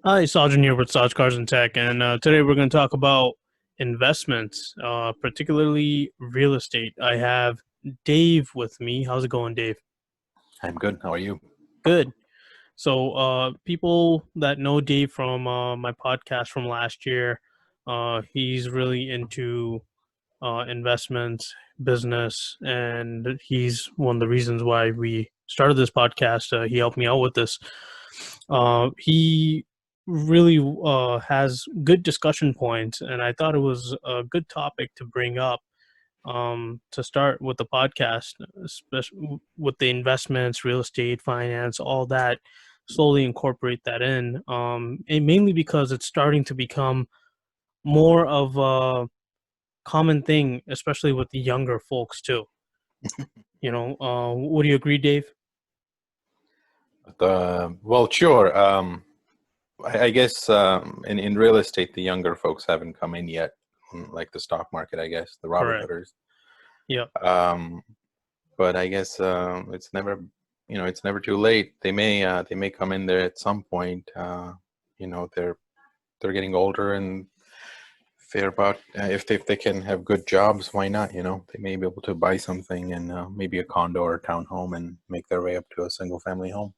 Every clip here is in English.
Hi, Sajan here with Saaj Cars Tech, and today we're going to talk about investments, particularly real estate. I have Dave with me. How's it going, Dave? I'm good. How are you? Good. So, people that know Dave from my podcast from last year, he's really into investments, business, and he's one of the reasons why we started this podcast. He helped me out with this. He really has good discussion points, and I thought it was a good topic to bring up to start with the podcast, especially with the investments, real estate, finance, all that. Slowly incorporate that in, and mainly because it's starting to become more of a common thing, especially with the younger folks too. Would you agree, Dave? Well, sure. I guess in real estate, the younger folks haven't come in yet, like the stock market, I guess, the Robin Correct. Hooders. Yep. Um, but I guess it's never, it's never too late. They may come in there at some point. They're getting older and they're about if they can have good jobs, why not? They may be able to buy something and maybe a condo or a townhome and make their way up to a single family home.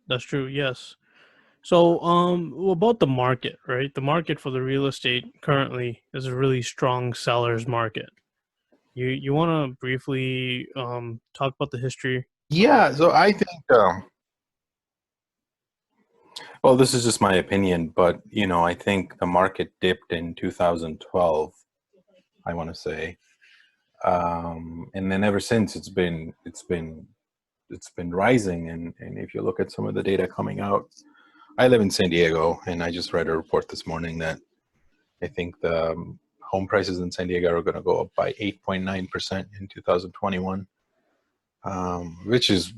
That's true. Yes. So, about the market, right? The market for the real estate currently is a really strong seller's market. You want to briefly talk about the history? Yeah, so I think, well, this is just my opinion, but I think the market dipped in 2012, I want to say, and then ever since it's been rising. And if you look at some of the data coming out, I live in San Diego, and I just read a report this morning that I think the home prices in San Diego are going to go up by 8.9% in 2021, which is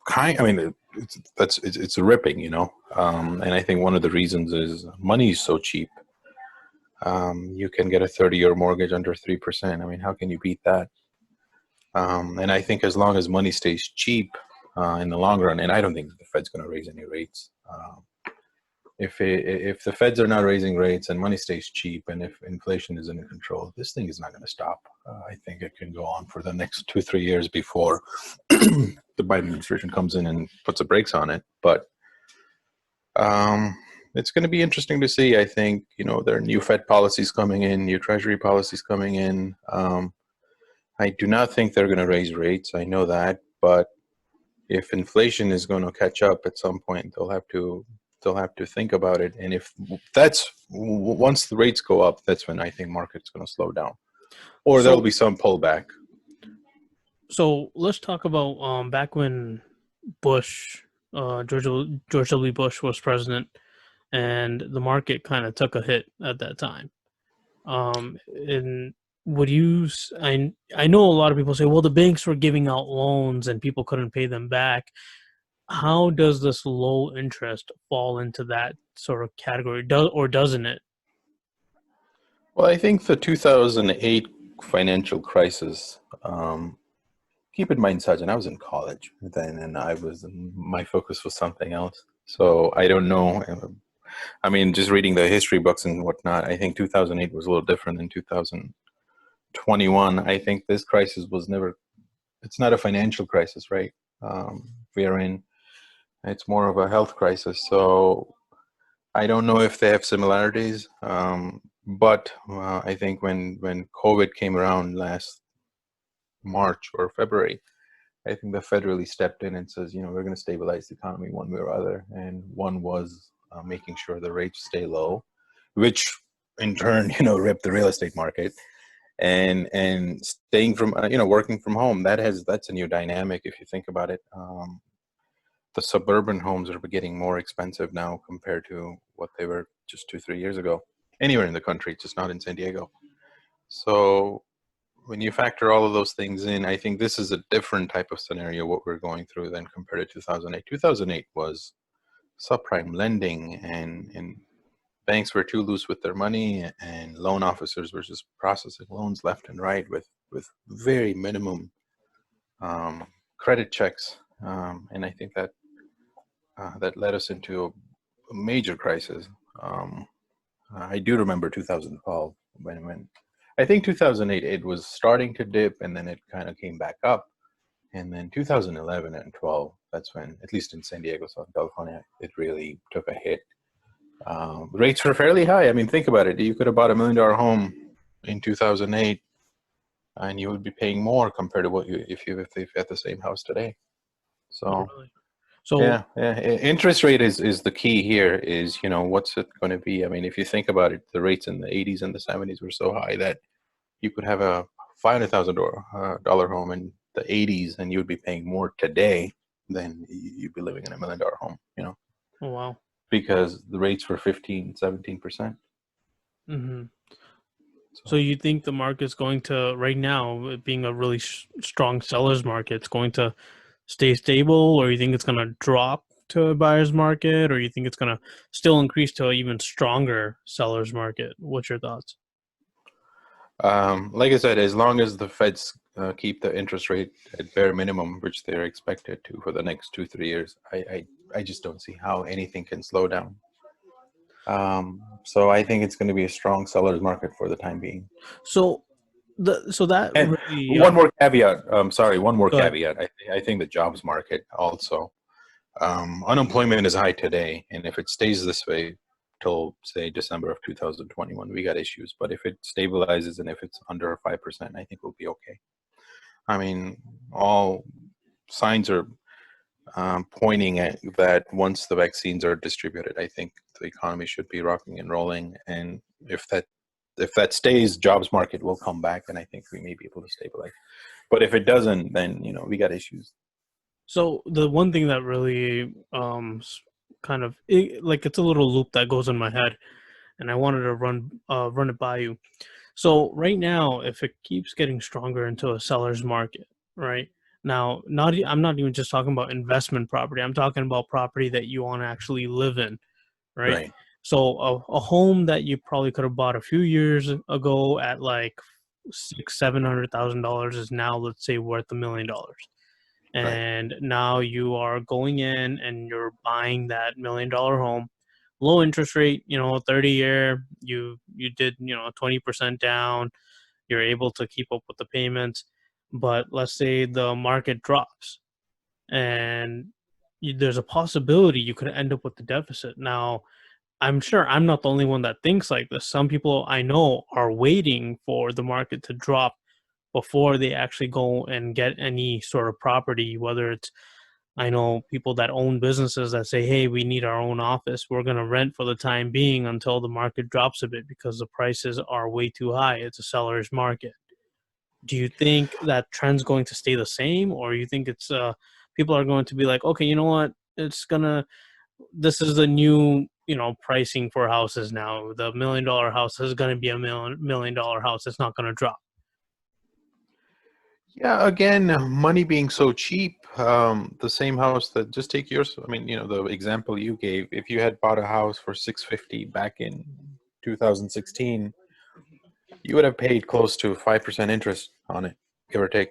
I mean, it's a ripping, and I think one of the reasons is money is so cheap. You can get a 30-year mortgage under 3%. I mean, how can you beat that? And I think as long as money stays cheap in the long run, and I don't think the Fed's going to raise any rates. If the Feds are not raising rates and money stays cheap, and if inflation is under control, this thing is not going to stop. I think it can go on for the next 2-3 years before the Biden administration comes in and puts the brakes on it. But it's going to be interesting to see. I think there are new Fed policies coming in, new Treasury policies coming in. I do not think they're going to raise rates. I know that, but if inflation is going to catch up at some point, they'll have to think about it. And if that's once the rates go up, that's when I think market's going to slow down, or there'll So, be some pullback. so let's talk about back when Bush, George W. Bush was president, and the market kind of took a hit at that time. And would you? I know a lot of people say, well, the banks were giving out loans and people couldn't pay them back. How does this low interest fall into that sort of category? Doesn't it? Well, I think the 2008 financial crisis. Keep in mind, Sajjan, I was in college then, and my focus was something else. So I don't know. I mean, just reading the history books and whatnot, I think 2008 was a little different than 2021. I think this crisis was never. It's not a financial crisis, right? We are in. It's more of a health crisis. So I don't know if they have similarities, but I think when COVID came around last March or February, I think the Fed really stepped in and says, we're going to stabilize the economy one way or other. And one was making sure the rates stay low, which in turn, ripped the real estate market. And staying from, working from home, that's a new dynamic if you think about it. The suburban homes are getting more expensive now compared to what they were just 2-3 years ago. Anywhere in the country, just not in San Diego. So when you factor all of those things in, I think this is a different type of scenario what we're going through than compared to 2008. 2008 was subprime lending, and banks were too loose with their money, and loan officers were just processing loans left and right with very minimum credit checks, and I think that led us into major crisis. Um, I do remember 2012 when I think 2008 it was starting to dip and then it kind of came back up. And then 2011 and 12, that's when, at least in San Diego, Southern California, it really took a hit. Rates were fairly high. I mean, think about it. You could have bought $1 million home in 2008 and you would be paying more compared to what if you had the same house today. Oh, So really? So, yeah. Interest rate is the key here. Is what's it going to be? I mean, if you think about it, the rates in the 80s and the 70s were so high that you could have a $500,000 home in the 80s, and you would be paying more today than you'd be living in $1 million home. oh wow. Because the rates were 15-17%. Hmm. So So you think the market's going to, right now, it being a really strong seller's market, it's going to stay stable, or you think it's going to drop to a buyer's market, or you think it's going to still increase to an even stronger seller's market? What's your thoughts? like I said, as long as the Feds keep the interest rate at bare minimum, which they're expected to for the next 2-3 years, I just don't see how anything can slow down. So I think it's going to be a strong seller's market for the time being. So that And really one more caveat. Sorry, one more go ahead. caveat. I think the jobs market also. Unemployment is high today, and if it stays this way till say December of 2021, we got issues. But if it stabilizes and if it's under 5%, I think we'll be okay. I mean, all signs are pointing at that once the vaccines are distributed, I think the economy should be rocking and rolling. And if that stays, jobs market will come back, and I think we may be able to stabilize. But if it doesn't, then we got issues. So the one thing that really kind of like, it's a little loop that goes in my head, and I wanted to run it by you. So right now, if it keeps getting stronger into a seller's market, right now, I'm not even just talking about investment property. I'm talking about property that you want to actually live in, right? Right, So a home that you probably could have bought a few years ago at like $600,000-700,000 is now, let's say, worth $1 million. right, And now you are going in and you're buying that $1 million home, low interest rate, 30-year. You did 20% down. You're able to keep up with the payments. But let's say the market drops, and there's a possibility you could end up with the deficit. Now, I'm sure I'm not the only one that thinks like this. Some people I know are waiting for the market to drop before they actually go and get any sort of property. Whether it's, I know people that own businesses that say, hey, we need our own office. We're going to rent for the time being until the market drops a bit because the prices are way too high. It's a seller's market. Do you think that trend's going to stay the same, or you think it's people are going to be like, okay, you know what? This is the new, pricing for houses now. The $1 million house is going to be a $1 million house. It's not going to drop. yeah. Again, money being so cheap, the same house that, just take yours. I mean, the example you gave. If you had bought a house for 650 back in 2016, you would have paid close to 5% interest on it, give or take.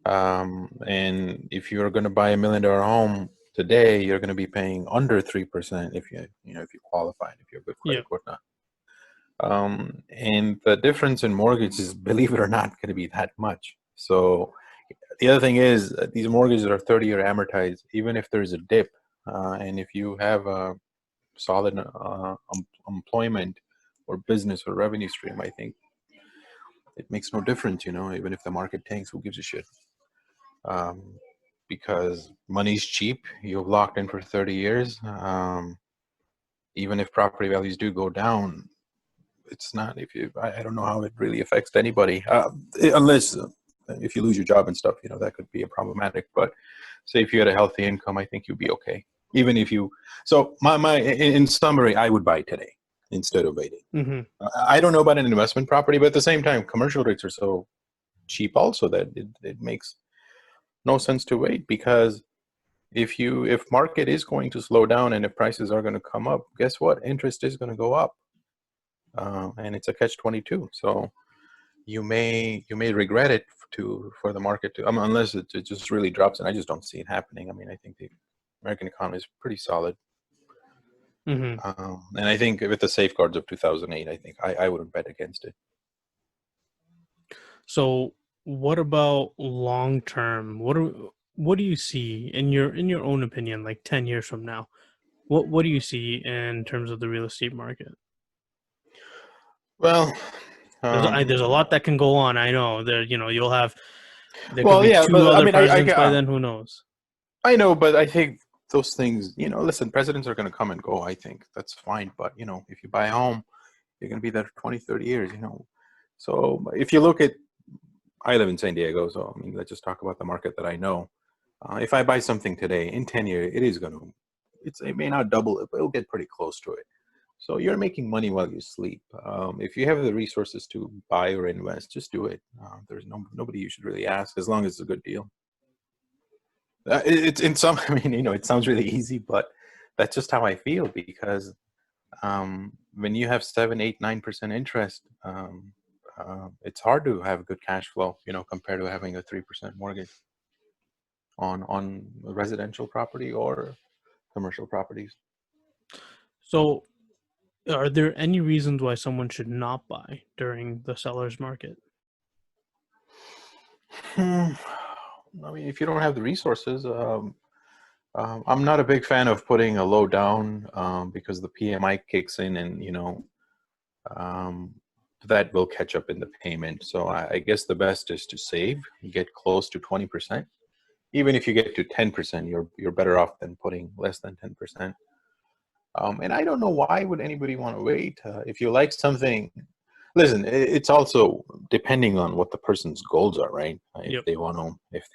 And if you're going to buy $1 million home today, you're going to be paying under 3% if if you qualify, if you have good Yeah. credit, whatnot. And the difference in mortgage is, believe it or not, going to be that much. So the other thing is, these mortgages are 30-year amortized. Even if there's a dip, and if you have a solid employment or business or revenue stream, I think it makes no difference. Even if the market tanks, who gives a shit? Um, because money's cheap. You've locked in for 30 years. Even if property values do go down, it's not, if you I don't know how it really affects anybody, unless if you lose your job and stuff, that could be a problematic. But say if you had a healthy income, I think you'd be okay. Even if you, so my in summary, I would buy today instead of waiting. Hmm. I don't know about an investment property, but at the same time, commercial rates are so cheap also that it makes no sense to wait. Because if market is going to slow down and if prices are going to come up, guess what? Interest is going to go up, and it's a catch-22. So you may regret it for the market to, unless it just really drops, and I just don't see it happening. I mean, I think the American economy is pretty solid. Hmm. And I think with the safeguards of 2008, I think I wouldn't bet against it. So what about long term? What do you see in your own opinion, like 10 years from now? What do you see in terms of the real estate market? Well, There's a um, lot that can go on. I know there, you'll have there could well, be yeah, two but I other mean, presidents by then. Who knows? I know, but I think those things, listen, presidents are going to come and go. I think that's fine. But, if you buy a home, you're going to be there for 20, 30 years. So if you look at, I live in San Diego, so I mean, let's just talk about the market that I know. If I buy something today, in 10 years, it may not double it, but it'll get pretty close to it. So you're making money while you sleep. If you have the resources to buy or invest, just do it. There's nobody you should really ask as long as it's a good deal. It's in some, I mean, it sounds really easy, but that's just how I feel because when you have 7, 8, 9% interest, it's hard to have good cash flow, compared to having a 3% mortgage on a residential property or commercial properties. So, are there any reasons why someone should not buy during the seller's market? Hmm. I mean, if you don't have the resources, I'm not a big fan of putting a low down because the PMI kicks in and, um, that will catch up in the payment. So I guess the best is to save, get close to 20%. Even if you get to 10%, you're better off than putting less than 10%. And I don't know why would anybody want to wait. If you like something, listen, it's also depending on what the person's goals are, right? Yep. If they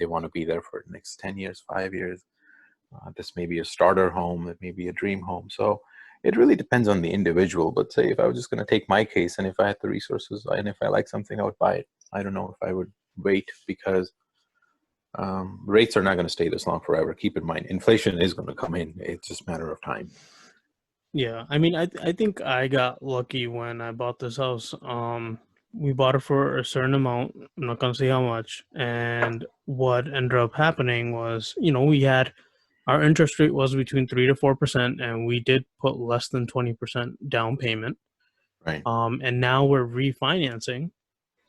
want to be there for the next 10 years, 5 years, this may be a starter home, it may be a dream home. So it really depends on the individual. But say if I was just going to take my case and if I had the resources and if I like something, I would buy it. I don't know if I would wait because rates are not going to stay this long forever. Keep in mind, inflation is going to come in. It's just a matter of time. Yeah, I mean, I think I got lucky when I bought this house. We bought it for a certain amount. I'm not gonna say how much. And what ended up happening was, we had our interest rate was between 3 to 4%, and we did put less than 20% down payment. Right. And now we're refinancing.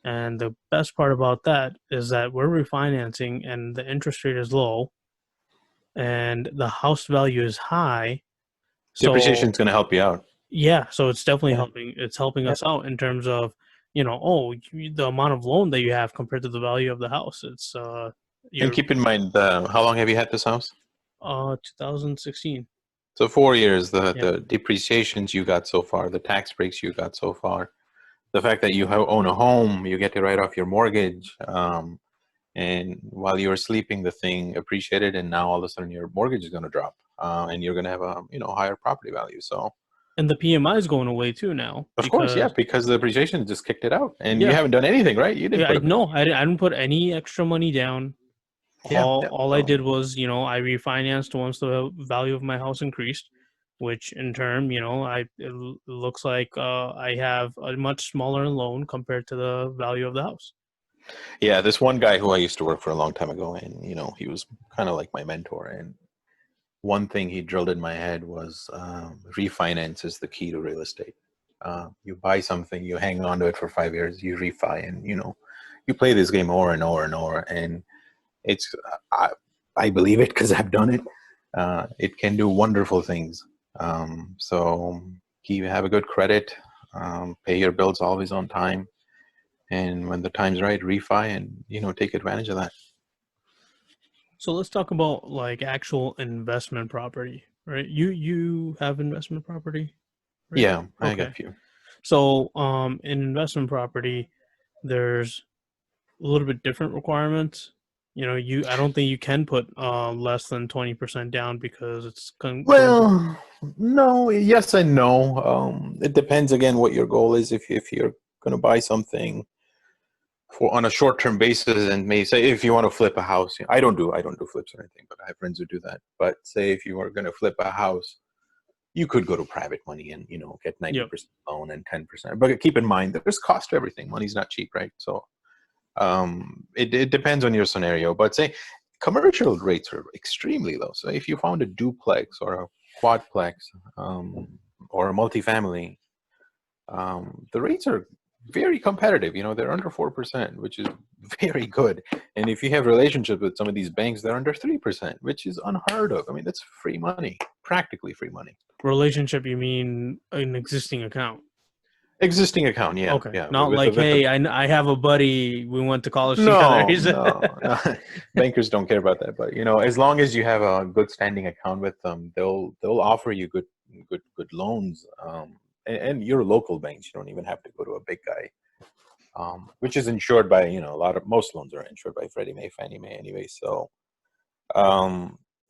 And the best part about that is that we're refinancing, and the interest rate is low, and the house value is high. Depreciation So is going to help you out. yeah, so it's definitely Yeah. helping. It's helping Yeah. us out in terms of, the amount of loan that you have compared to the value of the house. It's And you're keep in mind, how long have you had this house? 2016. So 4 years, Yeah. the depreciations you got so far, the tax breaks you got so far, the fact that you own a home, you get to write off your mortgage, and while you were sleeping, the thing appreciated, and now all of a sudden your mortgage is going to drop, and you're going to have a higher property value. So And the PMI is going away too now of course, yeah, because because the appreciation just kicked it out, and you yeah, haven't done anything, right? You didn't yeah, put I up any. know I didn't put any extra money down. Yeah, All yeah. all I So did was, I refinanced once the value of my house increased, which in turn, it looks like I have a much smaller loan compared to the value of the house. yeah, this one guy who I used to work for a long time ago, and he was kind of like my mentor, and one thing he drilled in my head was refinance is the key to real estate. You buy something, you hang on to it for 5 years, you refi, and you play this game over and over and over. And it's I believe it because I've done it. It can do wonderful things. So you have a good credit, pay your bills always on time, and when the time's right, refi and take advantage of that. So let's talk about like actual investment property, right? You have investment property, right? Yeah, I got a Okay. few. So in investment property, there's a little bit different requirements. I don't think you can put less than 20% down because it's going to. Well, no, yes and no. It depends again what your goal is. If you're going to buy something for on a short-term basis, and may say if you want to flip a house, I don't do flips or anything, but I have friends who do that. But say if you are going to flip a house, you could go to private money and get Yep. 90% loan and 10%. But keep in mind there's cost to everything. Money's not cheap, right? So it depends on your scenario. But say commercial rates are extremely low. So if you found a duplex or a quadplex, or a multifamily, the rates are very competitive. They're under 4%, which is very good. And if you have relationships with some of these banks, they're under 3%, which is unheard of. I mean, that's free money, practically free money. Relationship, you mean an existing account? Existing account, yeah, Okay, yeah. not like, With a hey, I have a buddy, we went to college together. no, no, no. Bankers don't care about that. But as long as you have a good standing account with them, they'll offer you good loans. And your local banks, you don't even have to go to a big guy. Which is insured by most loans are insured by Freddie Mae, Fannie Mae anyway. So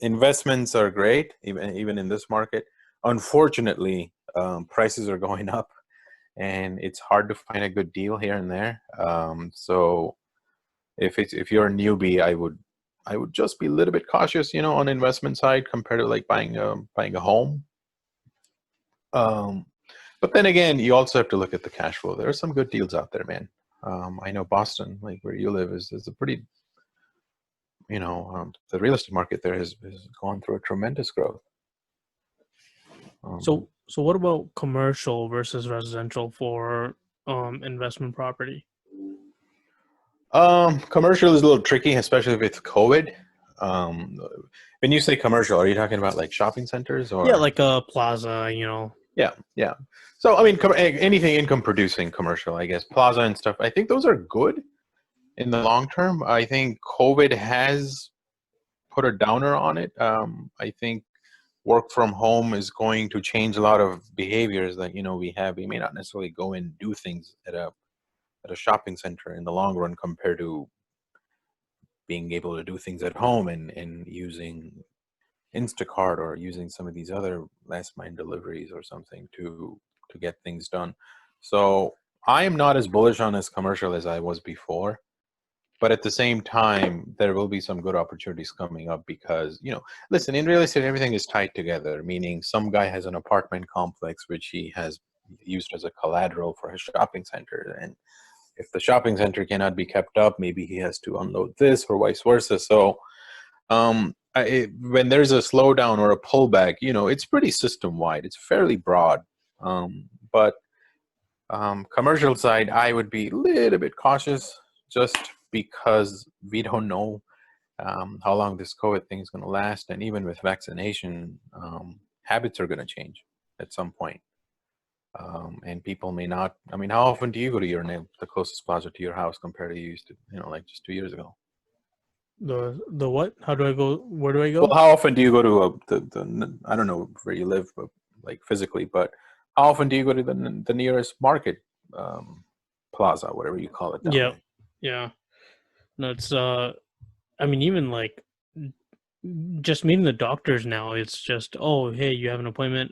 investments are great, even in this market. Unfortunately, prices are going up, and it's hard to find a good deal here and there. So if you're a newbie, I would just be a little bit cautious, on investment side compared to like buying a home. But then again, you also have to look at the cash flow. There are some good deals out there, man. I know Boston, like where you live, is a pretty, the real estate market there has gone through a tremendous growth. So what about commercial versus residential for investment property? Commercial is a little tricky, especially with COVID. Um, when you say commercial, are you talking about like shopping centers Yeah, or? like a plaza, Yeah, yeah. So I mean, anything income producing commercial, I guess, plaza and stuff. I think those are good in the long term. I think COVID has put a downer on it. I think work from home is going to change a lot of behaviors that we have. We may not necessarily go and do things at a shopping center in the long run compared to being able to do things at home and using Instacart or using some of these other last mile deliveries or something to get things done. So I am not as bullish on this commercial as I was before. But at the same time, there will be some good opportunities coming up because, listen, in real estate, everything is tied together, meaning some guy has an apartment complex which he has used as a collateral for his shopping center. And if the shopping center cannot be kept up, maybe he has to unload this or vice versa. So when there's a slowdown or a pullback, it's pretty system wide. It's fairly broad. But commercial side, I would be a little bit cautious just because we don't know how long this COVID thing is going to last. And even with vaccination, habits are going to change at some point. And people may not. I mean, how often do you go to the closest plaza to your house compared to you used to, like just 2 years ago? The what? How do I go? Where do I Well, go? how often do you go to the I don't know where you live, but like physically, but how often do you go to the nearest market, plaza, whatever you call it down Yeah, there? yeah. No, it's I mean, even like just meeting the doctors now, it's just, oh, hey, you have an appointment.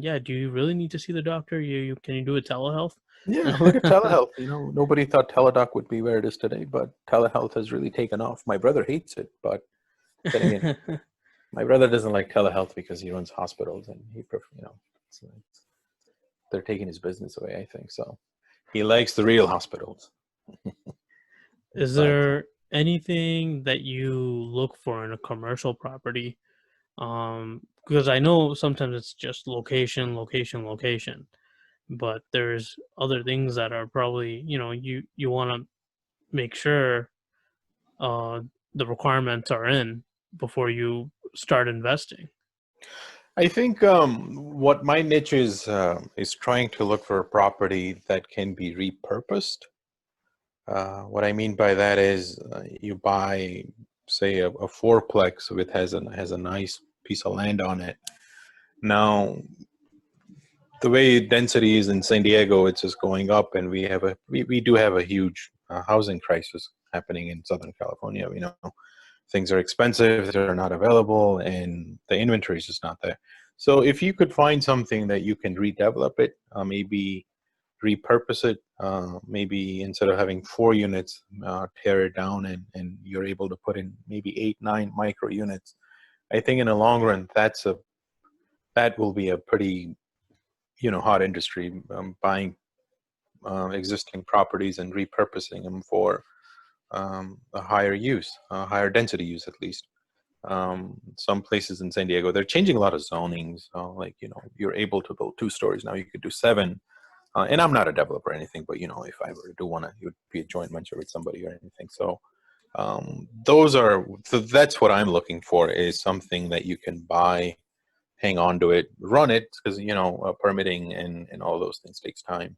Yeah, do you really need to see the doctor? You can you do a telehealth? Yeah, look at telehealth. Nobody thought teledoc would be where it is today, but telehealth has really taken off. My brother hates it, but then again, my brother doesn't like telehealth because he runs hospitals and they're taking his business away, I think. So he likes the real hospitals. Is But there anything that you look for in a commercial property? Because I know sometimes it's just location, location, location, but there's other things that are probably, you want to make sure uh the requirements are in before you start investing. I think what my niche is trying to look for a property that can be repurposed. What I mean by that is you buy, say, a fourplex which has a nice piece of land on it. Now, the way density is in San Diego, it's just going up, and we do have a huge housing crisis happening in Southern California. Things are expensive, they're not available, and the inventory is just not there. So if you could find something that you can redevelop it, maybe repurpose it, maybe instead of having 4 units, tear it down, and you're able to put in maybe 8, 9 micro units. I think in the long run, that will be a pretty hot industry, buying existing properties and repurposing them for a higher use, higher density use at least. Some places in San Diego, they're changing a lot of zonings. So like, you're able to build 2 stories now. You could do 7. And I'm not a developer or anything, but if I were to do one, it would be a joint venture with somebody or anything. So that's what I'm looking for, is something that you can buy, hang on to it, run it, because permitting and all those things takes time.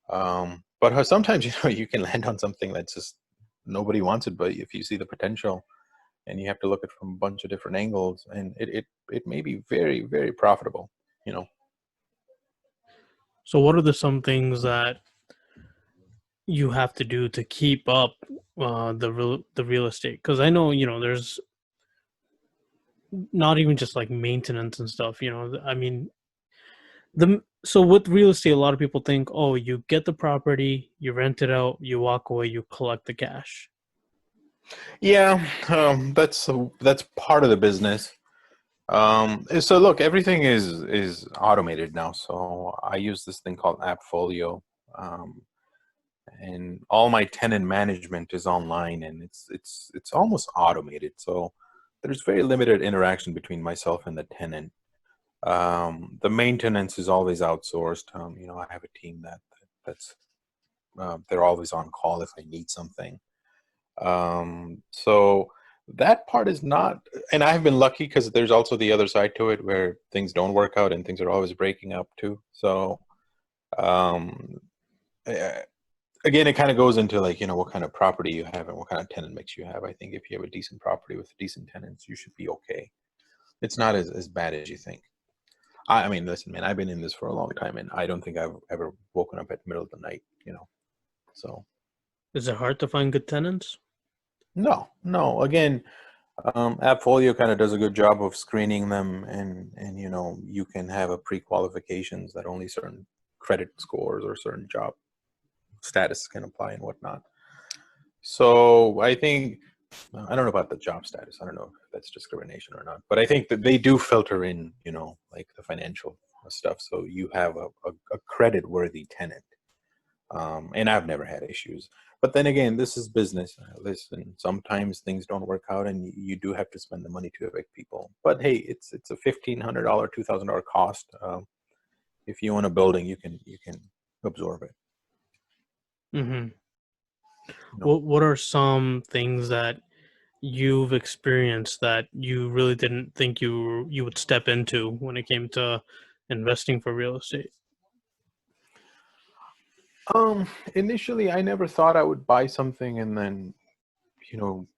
But sometimes you can land on something that's just nobody wants it, but if you see the potential, and you have to look at it from a bunch of different angles, and it may be very, very profitable. So what are some things that you have to do to keep up the real estate? Because I know there's not even just like maintenance and stuff. I mean, so with real estate, a lot of people think, oh, you get the property, you rent it out, you walk away, you collect the cash. Yeah, that's part of the business. So look, everything is automated now. So I use this thing called AppFolio, and all my tenant management is online, and it's almost automated. So there's very limited interaction between myself and the tenant. The maintenance is always outsourced. I have a team that's they're always on call if I need something. So that part is not, and I've been lucky because there's also the other side to it where things don't work out and things are always breaking up too. So, um, eh, again, it kind of goes into like, what kind of property you have and what kind of tenant mix you have. I think if you have a decent property with decent tenants, you should be okay. It's not as bad as you think. I mean, listen, man, I've been in this for a long time, and I don't think I've ever woken up at the middle of the night, so. Is it hard to find good tenants? No. Again, AppFolio kind of does a good job of screening them, and you can have a pre-qualifications that only certain credit scores or certain job status can apply and whatnot. So I think, I don't know about the job status. I don't know if that's discrimination or not, but I think that they do filter in, like the financial stuff. So you have a credit-worthy tenant. And I've never had issues. But then again, this is business. Listen, sometimes things don't work out, and you do have to spend the money to evict people. But hey, it's a $1,500, $2,000 cost. If you own a building, you can absorb it. Mm-hmm. What are some things that you've experienced that you really didn't think you would step into when it came to investing for real estate? Initially, I never thought I would buy something and then,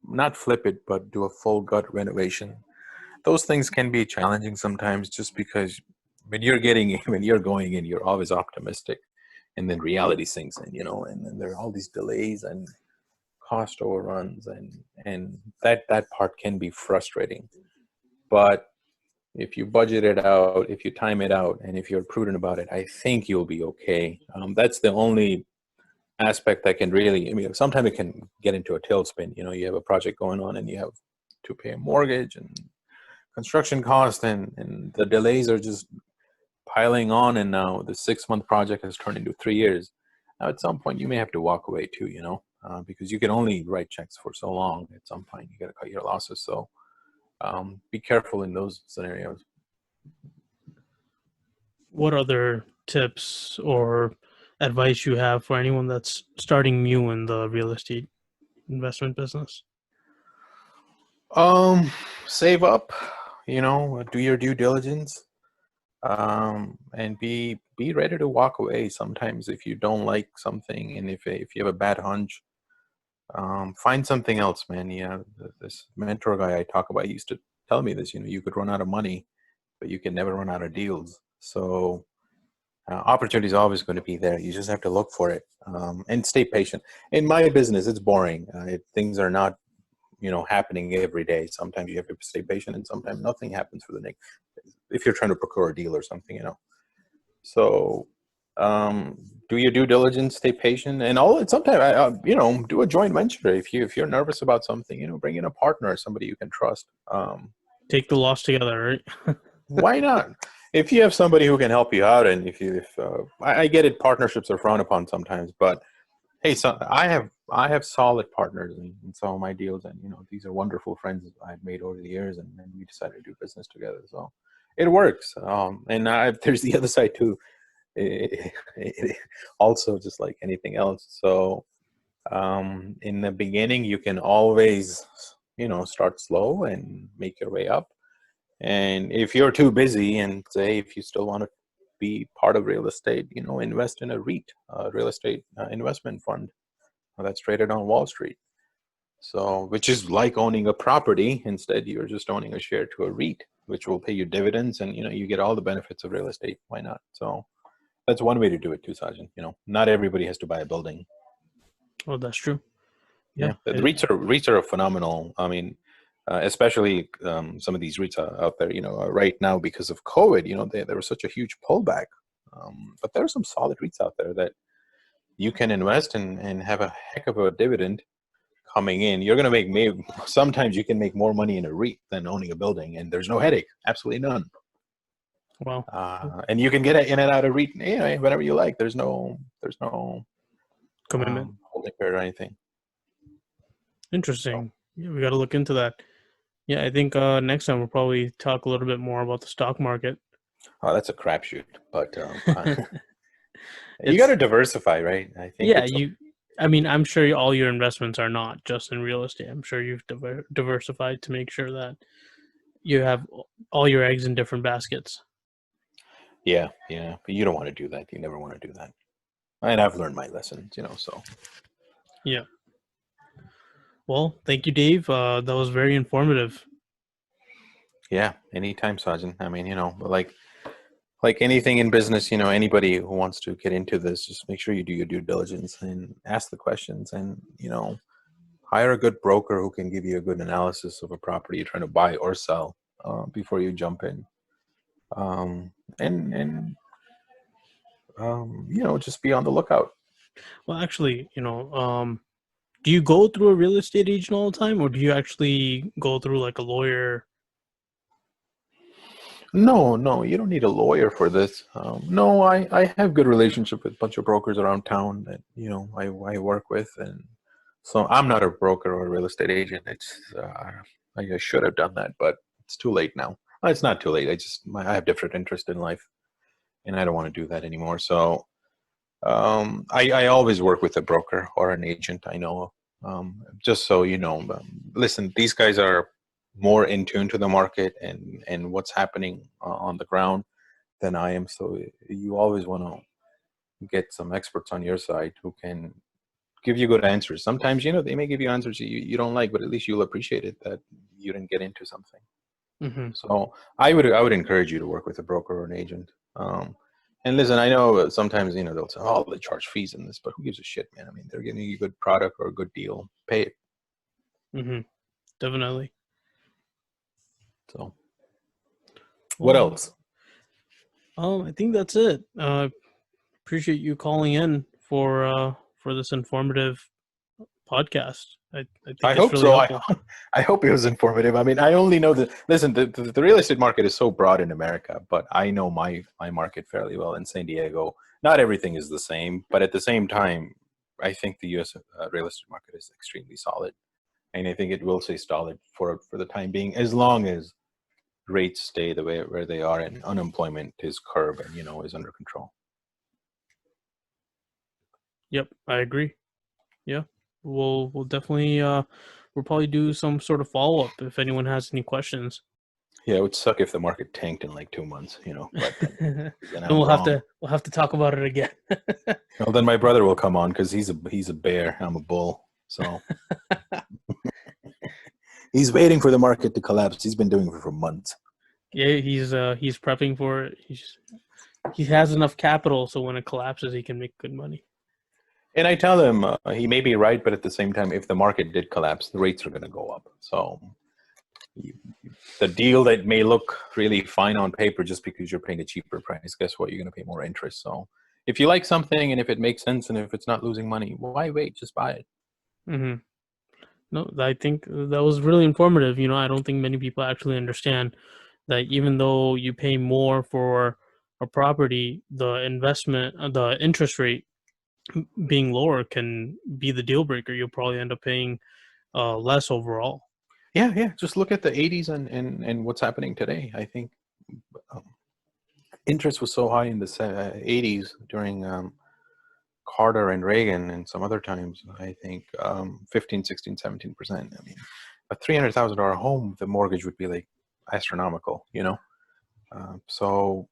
not flip it, but do a full gut renovation. Those things can be challenging sometimes, just because when you're going in, you're always optimistic, and then reality sinks in, and then there are all these delays and cost overruns, and that part can be frustrating. But if you budget it out, if you time it out, and if you're prudent about it, I think you'll be okay. That's the only aspect that can really, I mean, sometimes it can get into a tailspin. You have a project going on and you have to pay a mortgage and construction cost, and the delays are just piling on, and now the 6-month project has turned into 3 years. Now at some point you may have to walk away too, because you can only write checks for so long. At some point you got to cut your losses. So be careful in those scenarios. What other tips or advice you have for anyone that's starting new in the real estate investment business? Save up, do your due diligence, and be ready to walk away. Sometimes if you don't like something, and if you have a bad hunch, find something else, man. Yeah, this mentor guy I talk about used to tell me this. You could run out of money, but you can never run out of deals. So opportunity is always going to be there. You just have to look for it, and stay patient. In my business, it's boring. Things are not happening every day. Sometimes you have to stay patient, and sometimes nothing happens for the next. If you're trying to procure a deal or something, So do your due diligence, stay patient, and sometimes do a joint venture. If you're nervous about something, bring in a partner, somebody you can trust. Take the loss together, right? Why not? If you have somebody who can help you out, and if I get it, partnerships are frowned upon sometimes, but hey, so I have I have solid partners in some of my deals, and these are wonderful friends I've made over the years, and we decided to do business together. So it works. And there's the other side too. It also, just like anything else. So in the beginning, you can always start slow and make your way up. And if you're too busy, and say if you still want to be part of real estate, invest in a REIT, real estate investment fund that's traded on Wall Street. So, which is like owning a property. Instead, you're just owning a share to a REIT, which will pay you dividends, and you get all the benefits of real estate. Why not? So that's one way to do it too, Sajan. Not everybody has to buy a building. Oh, that's true. Yeah, the REITs are a phenomenal. I mean, especially some of these REITs out there. Right now because of COVID, there was such a huge pullback. But there are some solid REITs out there that you can invest in and have a heck of a dividend coming in. You're going to make sometimes you can make more money in a REIT than owning a building, and there's no headache, absolutely none. Wow. And you can get in and out of REIT whenever you like. There's no Commitment. holding period or anything. Interesting. So. Yeah, we got to look into that. Yeah, I think next time we'll probably talk a little bit more about the stock market. Oh, that's a crapshoot, but you got to diversify, right? I think. Yeah, I mean, I'm sure all your investments are not just in real estate. I'm sure you've diversified to make sure that you have all your eggs in different baskets. Yeah, but you don't want to do that. You never want to do that. And I've learned my lessons, so. Yeah. Well, thank you, Dave. That was very informative. Yeah, anytime, Sajan. I mean, like anything in business, anybody who wants to get into this, just make sure you do your due diligence and ask the questions, and hire a good broker who can give you a good analysis of a property you're trying to buy or sell before you jump in. Just be on the lookout. Well, actually, do you go through a real estate agent all the time, or do you actually go through like a lawyer? No, you don't need a lawyer for this. No, I have good relationship with a bunch of brokers around town that I work with, and so I'm not a broker or a real estate agent. It's I should have done that, but it's too late now. It's not too late. I have different interest in life, and I don't want to do that anymore. So I always work with a broker or an agent I know. Just so you know, listen, these guys are more in tune to the market and what's happening on the ground than I am. So you always want to get some experts on your side who can give you good answers. Sometimes, they may give you answers you don't like, but at least you'll appreciate it that you didn't get into something. Mm-hmm. So I would encourage you to work with a broker or an agent. And listen, I know sometimes, they'll say, oh, they charge fees in this, but who gives a shit, man? I mean, they're giving you a good product or a good deal. Pay it. Mm-hmm. Definitely. So what else? I think that's it. Appreciate you calling in for this informative podcast. I think I hope really so. I hope it was informative. I mean, I only know that. Listen, the real estate market is so broad in America, but I know my market fairly well in San Diego. Not everything is the same, but at the same time, I think the U.S. Real estate market is extremely solid, and I think it will stay solid for the time being, as long as rates stay the way where they are and unemployment is curbed and is under control. Yep, I agree. Yeah. We'll definitely we'll probably do some sort of follow up if anyone has any questions. Yeah, it would suck if the market tanked in like 2 months, but then we'll have to talk about it again. Well, then my brother will come on because he's a bear. I'm a bull, so he's waiting for the market to collapse. He's been doing it for months. Yeah, he's prepping for it. He has enough capital, so when it collapses, he can make good money. And I tell him he may be right, but at the same time, if the market did collapse, the rates are going to go up. So the deal that may look really fine on paper just because you're paying a cheaper price, guess what? You're going to pay more interest. So if you like something and if it makes sense and if it's not losing money, why wait? Just buy it. Mm-hmm. No, I think that was really informative. I don't think many people actually understand that even though you pay more for a property, the interest rate being lower can be the deal breaker. You'll probably end up paying less overall. Yeah, yeah. Just look at the 80s and what's happening today. I think um, interest was so high in the 80s during Carter and Reagan and some other times. I think 15, 16, 17%. I mean, a $300,000 home, the mortgage would be like astronomical, you know? So,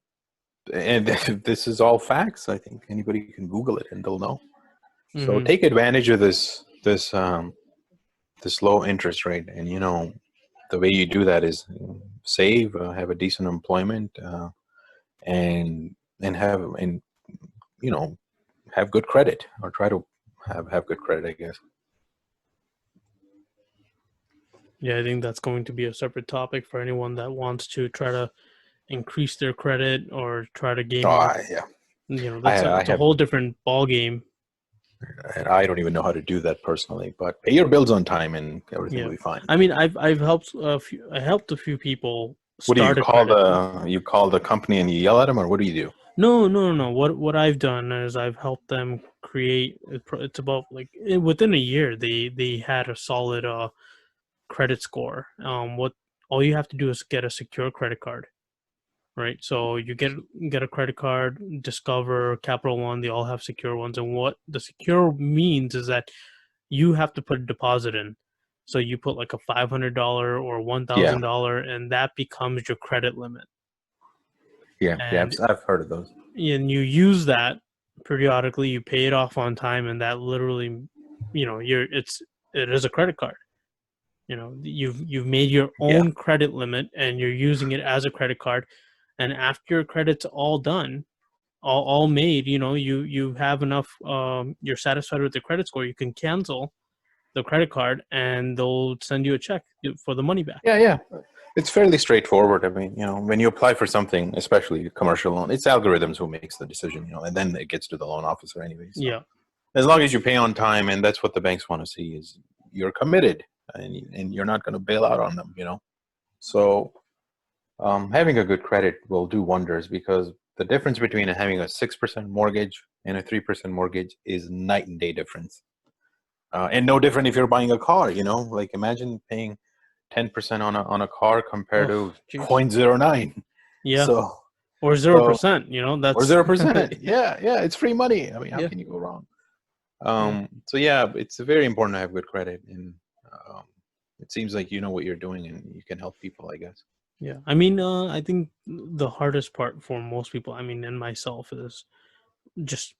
and this is all facts. I think anybody can Google it and they'll know. So Mm-hmm. take advantage of this low interest rate, and you know the way you do that is save, have a decent employment, and you know have good credit, or try to have good credit, I guess. Yeah, I think that's going to be a separate topic for anyone that wants to try to increase their credit or try to gain more. Yeah, That's I it's a have, whole different ball game. and I don't even know how to do that personally. But pay your bills on time, and everything Yeah, will be fine. I mean, I've helped I helped a few people What do you start a call credit. the company and you yell at them, or what do you do? No. What I've done is I've helped them create. It's about like within a year they had a solid credit score. What all you have to do is get a secure credit card, right? So you get a credit card, Discover, Capital One, they all have secure ones. And what the secure means is that you have to put a deposit in. So you put like a $500 or Yeah, $1,000, and that becomes your credit limit. yeah, yeah. And I've heard of those. you use that periodically. You pay it off on time, and that literally, it is a credit card. You've made your Yeah, own credit limit, and you're using it as a credit card. And after your credit's all done, all made, you have enough. You're satisfied with the credit score. You can cancel the credit card, and they'll send you a check for the money back. yeah, yeah. It's fairly straightforward. I mean, you know, when you apply for something, especially a commercial loan, it's algorithms who makes the decision, you know, and then it gets to the loan officer anyway. So Yeah, as long as you pay on time, and that's what the banks want to see, is you're committed, and you're not going to bail out on them, you know. So having a good credit will do wonders, because the difference between having a 6% mortgage and a 3% mortgage is night and day difference. And no different if you're buying a car, you know, like imagine paying 10% on a car compared oh to jeez, 0.09. yeah, So, or so, 0%. or That's 0%. Yeah, yeah, it's free money. I mean, how yeah, can you go wrong? yeah, So yeah, it's very important to have good credit, and um, it seems like you know what you're doing and you can help people, I guess. yeah. I mean, I think the hardest part for most people, I mean, and myself, is just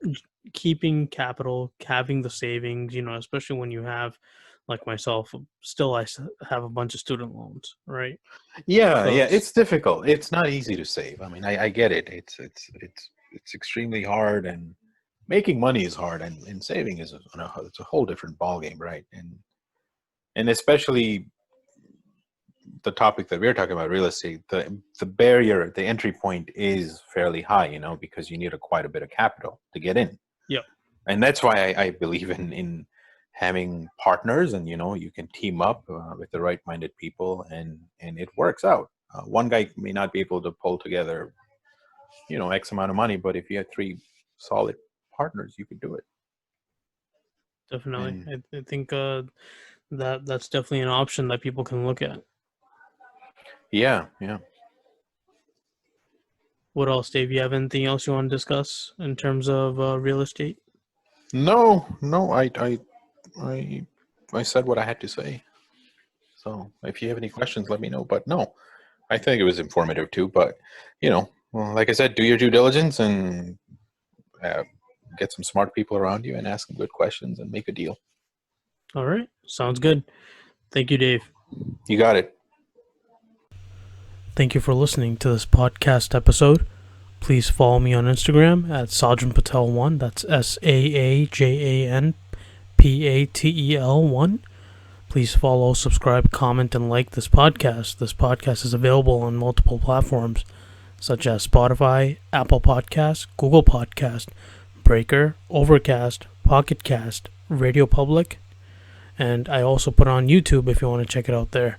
keeping capital, having the savings. Especially when you have, like myself, still have a bunch of student loans, right? Yeah, So yeah, it's difficult. It's not easy to save. I mean, I get it. It's extremely hard, and making money is hard, and saving is it's a whole different ballgame, right? And especially the topic that we're talking about, real estate, the barrier, the entry point is fairly high, you know, because you need quite a bit of capital to get in. yeah, And that's why I believe in having partners, and you know you can team up with the right-minded people, and it works out. One guy may not be able to pull together, you know, X amount of money, but if you have three solid partners, you could do it. definitely. And I think that's definitely an option that people can look at. yeah, yeah. What else, Dave? You have anything else you want to discuss in terms of real estate? No, no, I I said what I had to say. So if you have any questions, let me know. But no, I think it was informative too. But you know, well, like I said, do your due diligence, and uh, get some smart people around you, and ask them good questions, and make a deal. All right, sounds good. Thank you, Dave. You got it. Thank you for listening to this podcast episode. Please follow me on Instagram at Sajan Patel1. That's SAAJANPATEL1. Please follow, subscribe, comment, and like this podcast. This podcast is available on multiple platforms such as Spotify, Apple Podcasts, Google Podcast, Breaker, Overcast, PocketCast, Radio Public, and I also put on YouTube if you want to check it out there.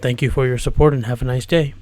Thank you for your support and have a nice day.